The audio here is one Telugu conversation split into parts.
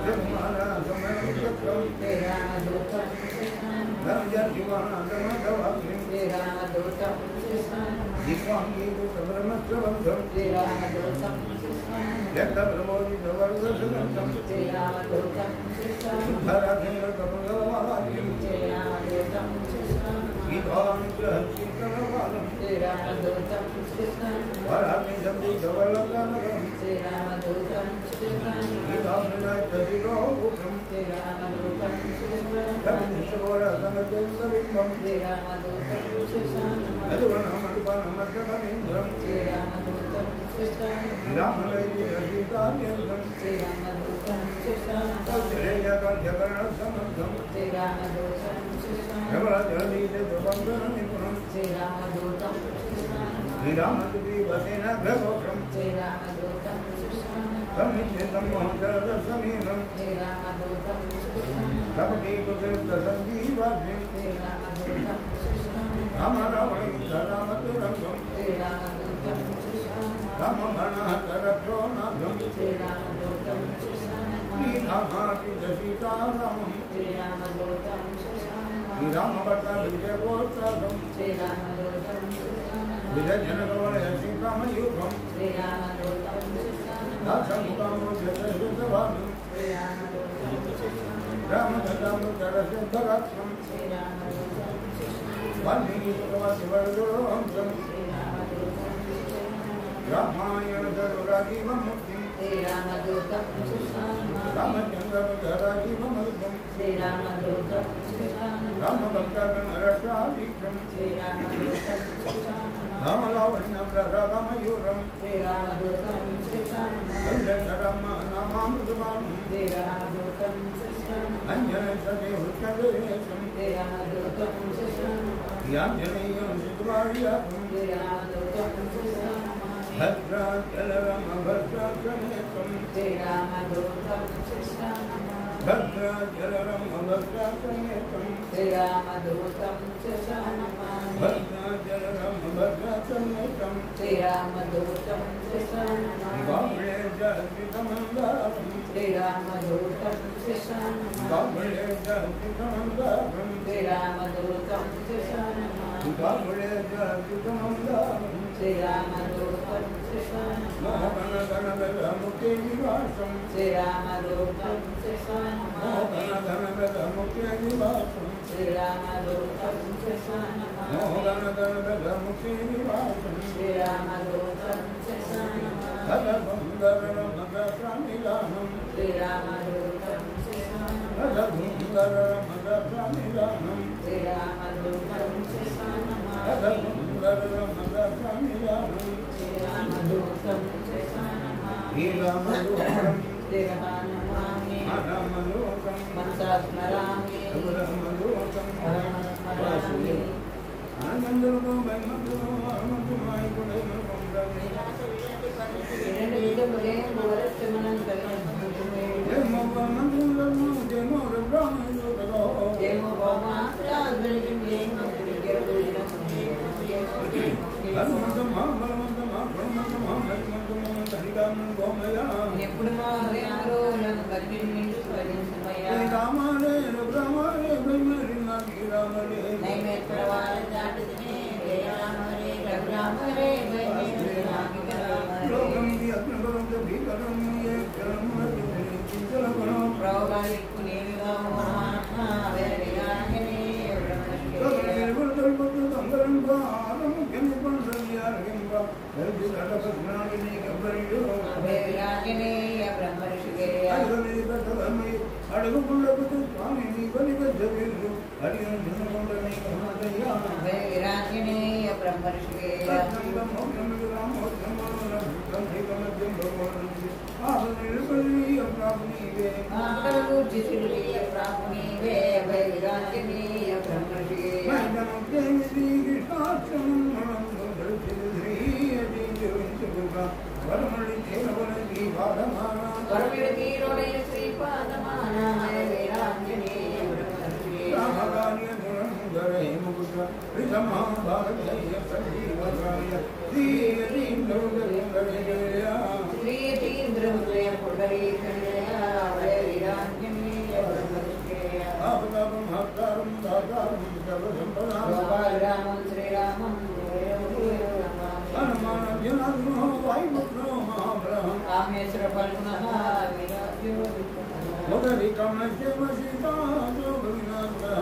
Terima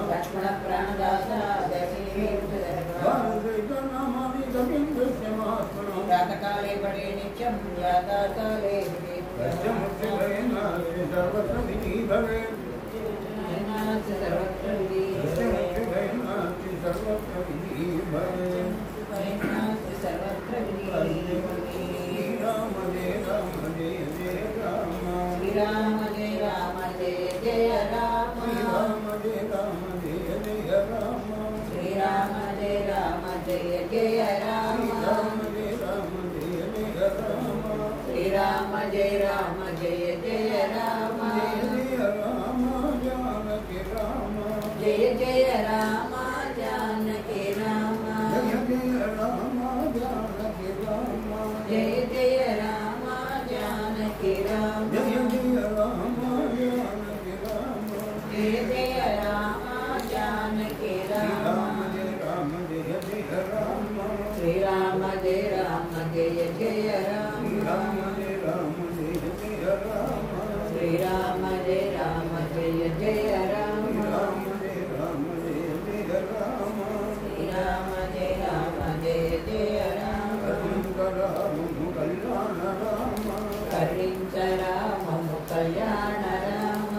लक्ष्मण प्राणदास प्रातःकाले पठे नित्यं याताकाले राम जय राम जय जय राम राम जय राम जय जय राम श्री राम जय राम जय जय राम राम जय राम जय जय राम श्री राम जय राम जय जय राम जय राम जानकी राम जय जय राम जानकी राम जय जय राम जानकी राम जय जय राम जानकी राम जय जय राम जानकी राम जय जय राम जानकी राम श्री राम जय राम जय जय राम श्री राम जय राम जय जय राम श्री राम जय राम जय जय राम कलिंग राम कल्याण राम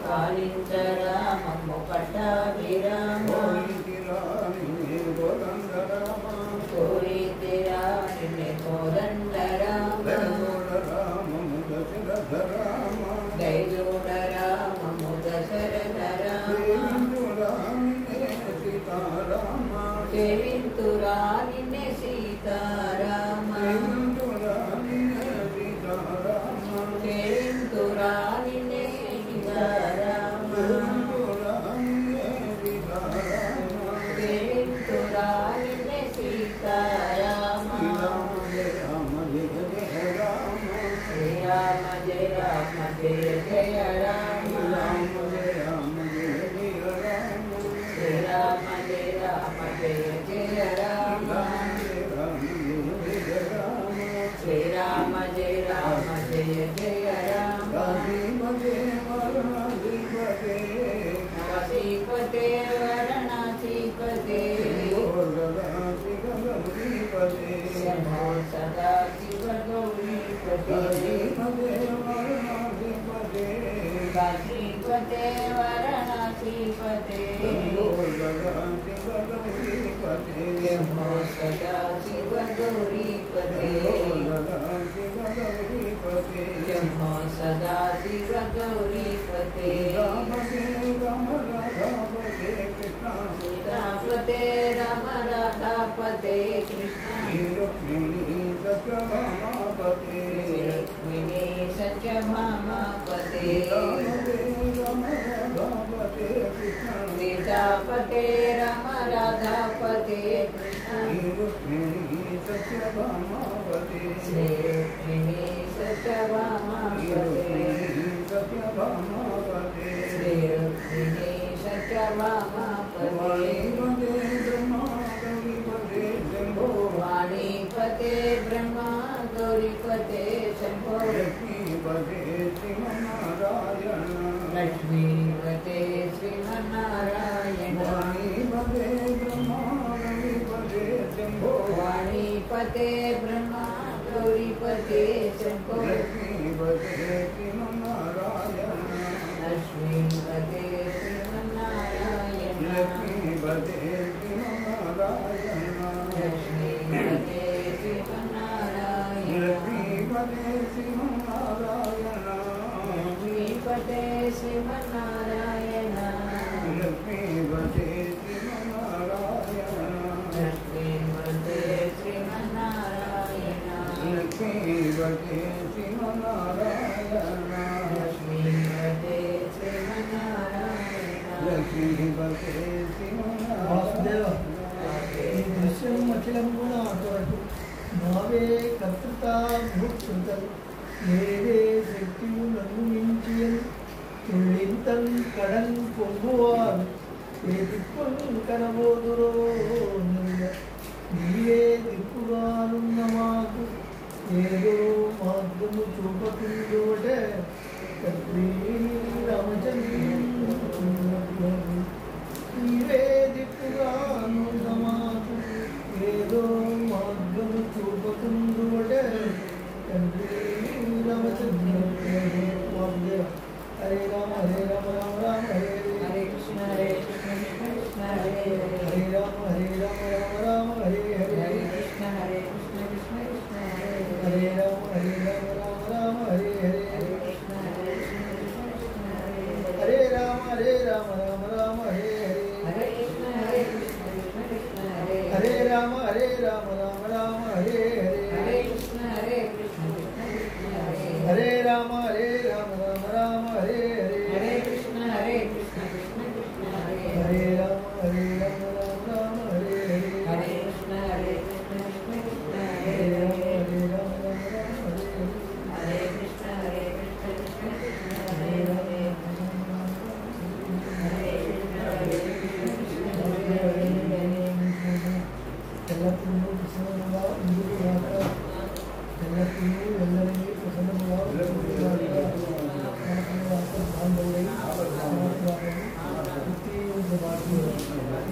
कालिंग राम पट्टाभिराम कोरी तेरा कोदंड राम दयोड़ राम मुदशरथ राम केविंतुरानिने सीताराम केविंतुरानिने सीताराम केविंतुरानिने सीताराम श्री राम जय राम जय जय राम श्री राम जय राम जय जय राम श्री राम जय राम जय जय राम काशीपते वाराणसीपते शंभो सदा शिव गौरीपते काशीपते वाराणसीपते शंभो सदा शिव गौरीपते शंभो सदा शिव गौरीपते सीतापते राम राधापते रुक्मिणी सत्यभामापते सीतापते राम राधापते रुक्मिणी सत्यभामापते रुक्मिणी सत्यभामापते वाणीपते ब्रह्मा गौरीपते शंभो लक्ष्मीपते श्रीमन्नारायण वाणीपते ब्रह्मा गौरीपते शंभो लक्ष्मीपते श्रीमन्नारायण लक्ष्मीपते श्रीमन्नारायण लक्ष्मीपते श्रीमन्नारायण लक्ष्मीपते श्रीमन्नारायण लक्ष्मीपते श्रीमन्नारायण लक्ष्मीपते श्रीमन्नारायण लक्ष्मीपते श्रीमन्नारायण दृश्यम अखिलं गुणातुरतु नावे कर्तृता भूक्षुतल నేరే శక్తియు నన్ను మించియన్ తుళ్ళింతన్ కడన్ పొంగువారు ఏ దిక్కును కనబోదురో నీవే దిక్కుగానున్న మాకు ఏదో మార్గము చూపకుంటే తండ్రి రామచంద్ర నీవే దిక్కుగాను సమాకు ఏదో మార్గము చూపకుంటే తండ్రి రామచంద్ర హరే రామ రామ రామ హరే హరే కృష్ణ కృష్ణ కృష్ణ హరే హరే రామ రామ హరే హరే హరే కృష్ణ కృష్ణ కృష్ణ హరే హరే రామ రామ హరే హరే హరే కృష్ణ కృష్ణ కృష్ణ హరే హరే రామ రామ హరే హరే హరే కృష్ణ కృష్ణ కృష్ణ హరే హరే రామ రామ హరే హరే హరే కృష్ణ కృష్ణ కృష్ణ హరే హరే రామ రామ హరే హరే హరే కృష్ణ కృష్ణ కృష్ణ హరే హరే రామ హరే రామ హరే హరే హరే కృష్ణ కృష్ణ కృష్ణ హరే హరే రామ హరే రామ హరే హరే హరే కృష్ణ కృష్ణ కృష్ణ హరే హరే రామ హరే హరే కృష్ణ కృష్ణ కృష్ణ హరే హరే ఎల్లప్పుడూ ప్రసన్నముగా ఉండుగాక ఎల్లప్పుడూ ಎಲ್ಲರಿಗೂ ప్రసన్నముగా ఉండుగాక బాంధవుడై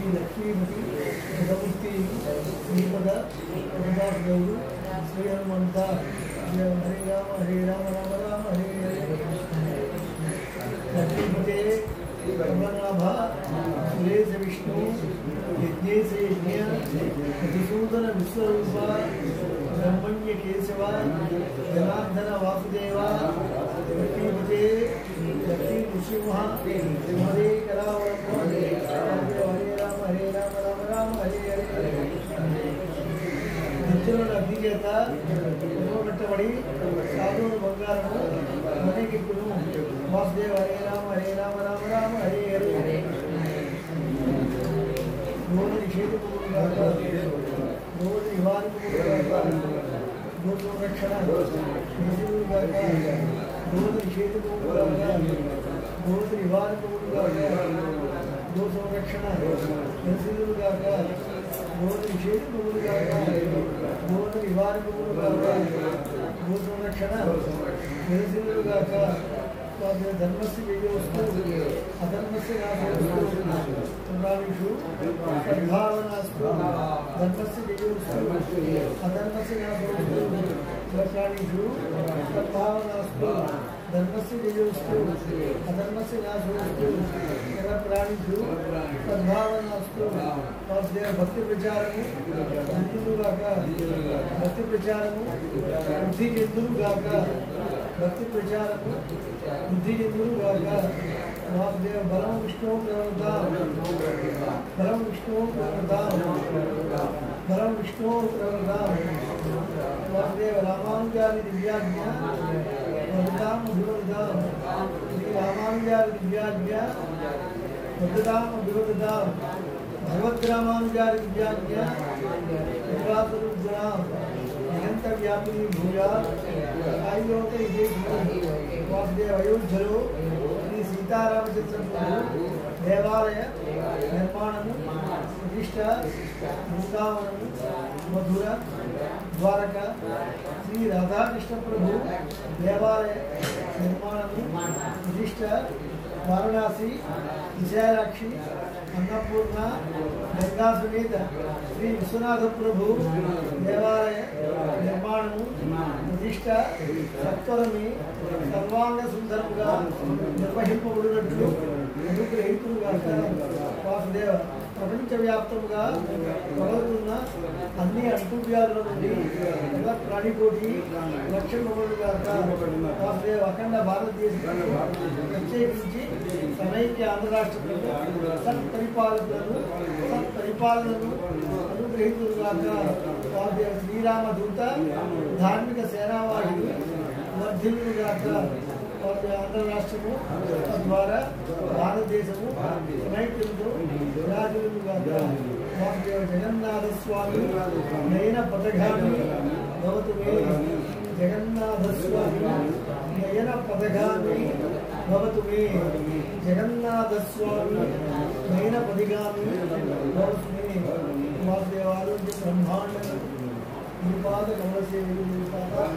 ఈ లక్ష్మీపతి జగమూర్తి శ్రీపద గౌడు శ్రీ హనుమంత హరే రామ రామ హరే హరే లక్ష్మీపతే కమలనాభ సురేశ విష్ణు యజ్ఞేశ యజ్ఞ మధుసూదన విశ్వరూప బ్రహ్మణ్య కేశవ జనార్దన వాసుదేవ లక్ష్మీపతే లక్ష్మీ నృసింహ హరే కరావళం హరే రామ హరే హరే నిత్యులను అగ్ని చేత కట్టబడి సాధువులు బంగారము మనకిప్పుడు వాసుదేవ హరే రామ హరే హరే రోజు నిషేధముగాక రోజు నివారకుగాక గో సంరక్షణ నిషేధముగాక రోజు నిషేధముగాక రోజు నివారకుగాక గో సంరక్షణ నిషేధముగాక రోజు నిషేధముగాక రోజు నివారకుగాక గో సంరక్షణ నిషేధముగాక ధర్మస్య జయోస్తు అధర్మస్య నాశోస్తు పురాణిషు సద్భావనాస్తు ధర్మస్య జయోస్తు అధర్మస్య నాశోస్తు పురాణిషు సద్భావనాస్తు ధర్మస్య జయోస్తు అధర్మస్య నాశోస్తు ప్రాణిషు సద్భావనాస్తు భక్తి ప్రచారము అందుగాక భక్తి ప్రచారము బుద్ధి చెందుగాక భక్తి ప్రచారము బుద్ధి చెందుగాక వాసుదేవ బలం విష్ణు ప్రవృద్ధాం బలం విష్ణు ప్రవృద్ధాం బలం విష్ణు ప్రవృద్ధాం వాసుదేవ రామానుజారి దివ్యాజ్ఞ వృద్ధాం అభివృద్ధాం శ్రీ రామానుజారి దివ్యాజ్ఞ వృద్ధాం అభివృద్ధాం భగవద్రామానుజారి దివ్యాజ్ఞ నిర్వాసరుద్రాం నిరంత వ్యాపిని భూయా ఆయులోక ఇదే వాసుదేవ అయోధ్యలో శ్రీ సీతారామచంద్రపుడు దేవాలయ నిర్మాణము ప్రతిష్ట బృందావనము మధుర ద్వారక శ్రీ రాధాకృష్ణ ప్రభు దేవాలయ నిర్మాణము ప్రతిష్ట వారణాసి విజయరాక్షి అన్నపూర్ణ గంగా సమేత శ్రీ విశ్వనాథ ప్రభు దేవాలయ నిర్మాణము ప్రతిష్ట సత్వరమే సర్వాంగ సుందరముగా నిర్వహింపబడినట్లు అనుగ్రహితులుగా వాసుదేవ ప్రపంచవ్యాప్తముగా ప్రబలుతున్న అన్ని అంటువ్యాధుల నుండి ప్రాణికోటి రక్షింపబడుగా వాసుదేవ అఖండ భారతదేశం ప్రత్యేకించి సమైక్య ఆంధ్ర రాష్ట్రంలో సత్పరిపాలనను అనుగ్రహితులుగా వాసుదేవ శ్రీరామ దూత ధార్మిక సేనావాహిని వర్ధిల్లుగాక ఆంధ్ర రాష్ట్రము తద్వారా భారతదేశము సమైక్యంతో విరాజులుగాక వాసుదేవ జగన్నాథ స్వామి నయన పథగామి భవతు మే జగన్నాథ స్వామి నయన పథగామి భవతు మే జగన్నాథ స్వామి నయన పథగామి భవతు మే వాసుదేవ ఆరోగ్య బ్రహ్మాండ गुरुपाद कमल से गुरुपाद